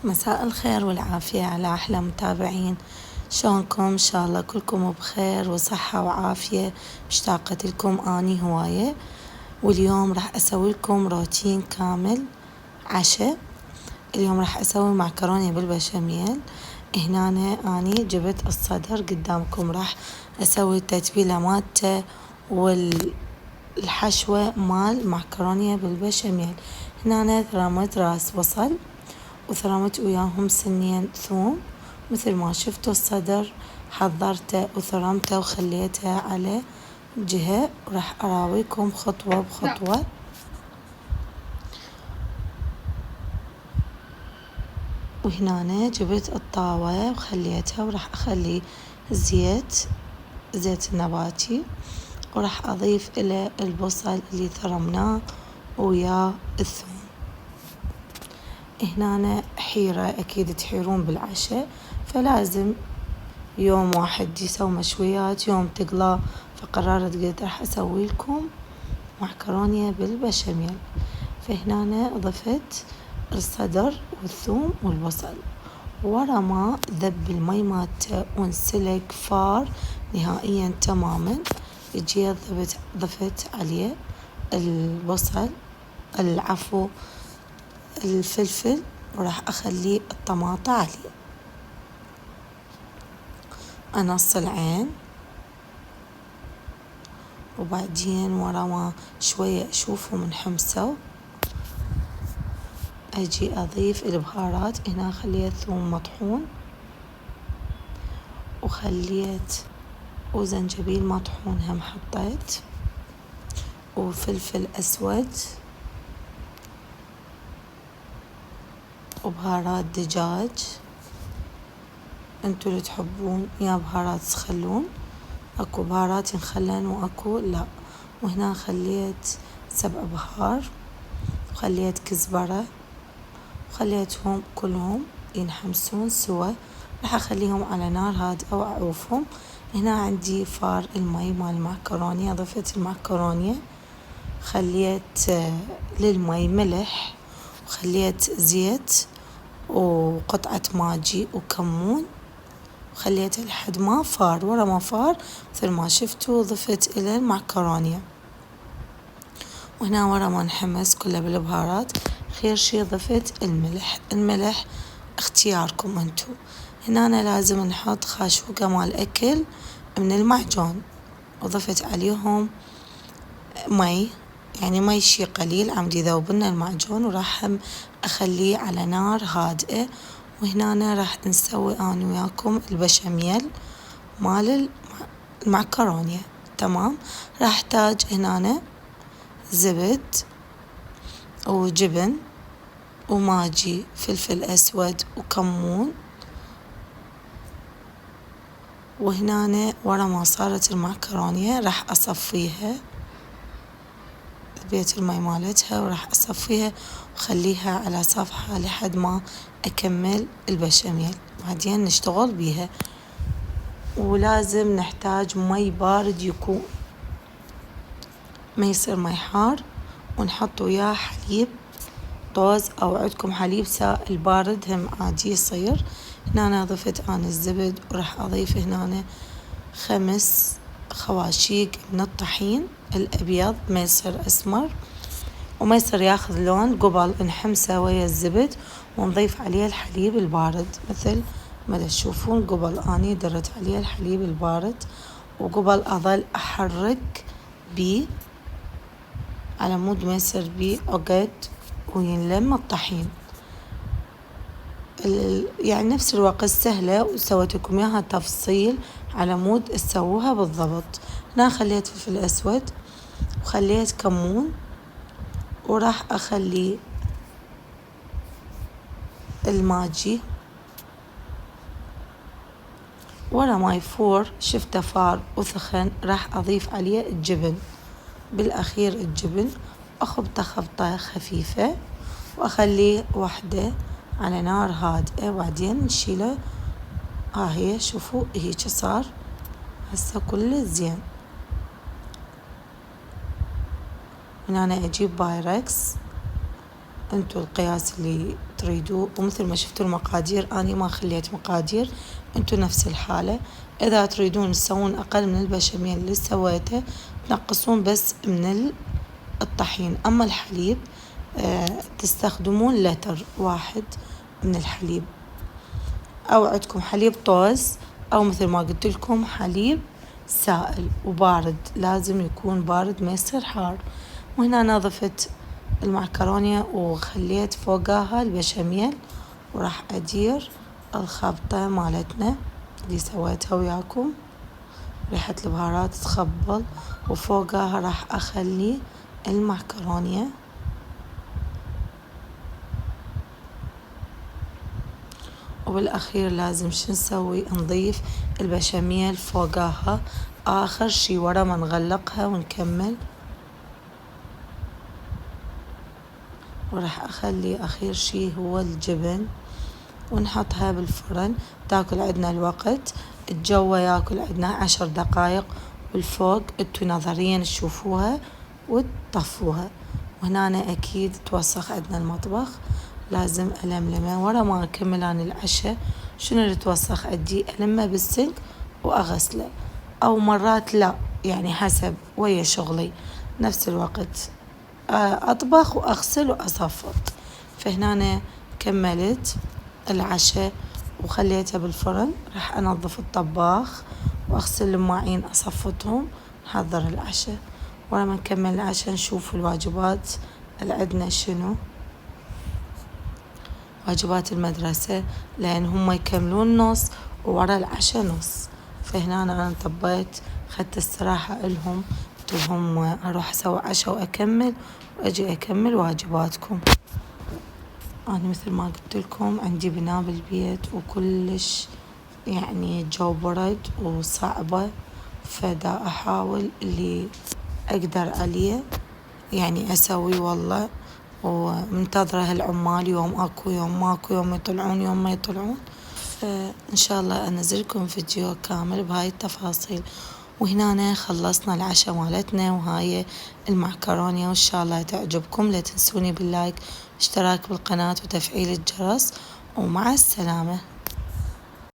مساء الخير والعافية على أحلى متابعين. شلونكم؟ إن شاء الله كلكم بخير وصحة وعافية. مشتاقة لكم أني هواية، واليوم راح أسوي لكم روتين كامل عشاء. اليوم راح أسوي معكرونة بالبشاميل. هنا أني جبت الصدر قدامكم، راح أسوي التتبيلة مالته والحشوة مال معكرونة بالبشاميل. هنا ثرمت راس بصل وثرمت وياهم سنين ثوم، مثل ما شفتوا الصدر حضرته وثرمته وخليته على جهة، وراح أراويكم خطوة بخطوة. وهنا جبت الطاوة وخليتها، وراح أخلي زيت النباتي، وراح أضيف إلى البصل اللي ثرمناه ويا الثوم. هنا حيرة، أكيد تحيرون بالعشاء، فلازم يوم واحد يسوي مشويات يوم تقلى، فقررت قلت راح أسوي لكم معكرونة بالبشاميل. فهنا ضفت الصدر والثوم والبصل، ورا ما ذب المي مالته وانسلق فار نهائيا تماما، جيت ضفت عليه البصل الفلفل، وراح أخلي الطماطة عليه، أنص العين، وبعدين ورا ما شوية أشوفهم انحمسوا أجي أضيف البهارات. هنا خليت ثوم مطحون، وخليت وزنجبيل مطحون هم حطيت، وفلفل أسود، وبهارات دجاج انتو اللي تحبون، يا بهارات تخلون، اكو بهارات ينخلن واكو لا. وهنا خليت 7 بهار، وخليت كزبرة، وخليتهم كلهم ينحمسون سوا. راح اخليهم على نار هادئة واعوفهم. هنا عندي فار المي مال المعكرونة، ضفت المعكرونة، خليت للمي ملح، وخليت زيت وقطعة ماجي وكمون، وخليته لحد ما فار. ورا ما فار مثل ما شفتوا ضفت إلى المعكرونة. وهنا ورا ما انحمس كله بالبهارات، خير شي ضفت الملح اختياركم انتو. هنا لازم نحط خاشوقة مال أكل من المعجون، وضفت عليهم مي، يعني مي شي قليل عم يذوب لنا المعجون، وراح أخليه على نار هادئة. وهنا راح نسوي أنا وياكم البشاميل مال المعكرونة. تمام، راح احتاج هنا زبد وجبن وماجي، فلفل أسود وكمون. وهنا ورا ما صارت المعكرونة راح أصفيها، بيت المي مالتها، وراح أصفيها وخليها على صفحة لحد ما أكمل البشاميل، بعدين نشتغل بيها. ولازم نحتاج مي بارد يكون، ما يصير مي حار، ونحط وياه حليب طوز أو عندكم حليب سائل بارد هم عادي يصير. هنا ضفت أنا الزبد، وراح أضيف هنا 5 خواشيق من الطحين الأبيض، ما يصير أسمر وما يصير ياخذ لون، قبل نحمسه ويا الزبد ونضيف عليه الحليب البارد. مثل ما تشوفون قبل أني درت عليه الحليب البارد، وقبل أظل أحرك بيه على مود ما يصير بيه عقد وينلم الطحين. يعني نفس الوقت سهلة، وسويت لكم إياها تفصيل على مود تسووها بالضبط. هنا خليت فلفل أسود، وخليت كمون، وراح أخلي الماجي. ورا ما يفور شفته فار وثخن، راح أضيف عليه الجبن بالأخير، الجبن أخبطه خبطة خفيفة، وأخليه وحدة على نار هادئة، وبعدين نشيله. هي شوفوا هيك صار هسه كله زين. هنا أنا أجيب بايركس، انتو القياس اللي تريدوه. ومثل ما شفتوا المقادير أنا ما خليت مقادير، انتوا نفس الحالة. إذا تريدون تسوون أقل من البشاميل اللي سويته تنقصون بس من الطحين. أما الحليب تستخدمون لتر واحد من الحليب، أو عندكم حليب طوز، أو مثل ما قلت لكم حليب سائل وبارد، لازم يكون بارد ما يصير حار. وهنا أنا ضفت المعكرونة وخليت فوقها البشاميل، وراح أدير الخلطة مالتنا اللي سويتها وياكم. ريحة البهارات تخبل، وفوقها راح أخلي المعكرونية. وبالأخير لازم شو نسوي؟ نضيف البشاميل فوقها آخر شي ورا ما نغلقها ونكمل. وراح أخلي أخير شي هو الجبن، ونحطها بالفرن تاكل عندنا الوقت. الجو ياكل عندنا 10 دقايق، والفوق انتو نظريا تشوفوها وتطفوها. وهنا أنا أكيد توسخ عندنا المطبخ، لازم ألملمه ورا ما أكمل عن العشاء. شنو اللي توسخ عندي ألمه بالسنك وأغسله، أو مرات لا، يعني حسب ويا شغلي نفس الوقت أطبخ وأغسل وأصفط. فهنا أنا كملت العشاء وخليته بالفرن. راح أنظف الطباخ وأغسل المواعين أصفطهم، نحضر العشاء. ولما نكمل العشاء نشوف الواجبات اللي عندنا شنو، واجبات المدرسة، لأن هم يكملون نص وورا العشاء نص. فهنا أنا طبيت خدت استراحة إلهم، قلت لهم أروح أسوي عشاء وأكمل وأجي أكمل واجباتكم. أنا مثل ما قلت لكم عندي بناء بالبيت وكلش يعني جو برد وصعبة، فدا أحاول اللي أقدر عليه يعني أسوي والله. ومنتظرة هالعمال، يوم أكو يوم ماكو، يوم يطلعون يوم ما يطلعون. فإن شاء الله أنزلكم فيديو كامل بهاي التفاصيل. وهنا خلصنا العشاء مالتنا، وهاي المعكرونة، وإن شاء الله تعجبكم. لا تنسوني باللايك، اشتراك بالقناة وتفعيل الجرس، ومع السلامة.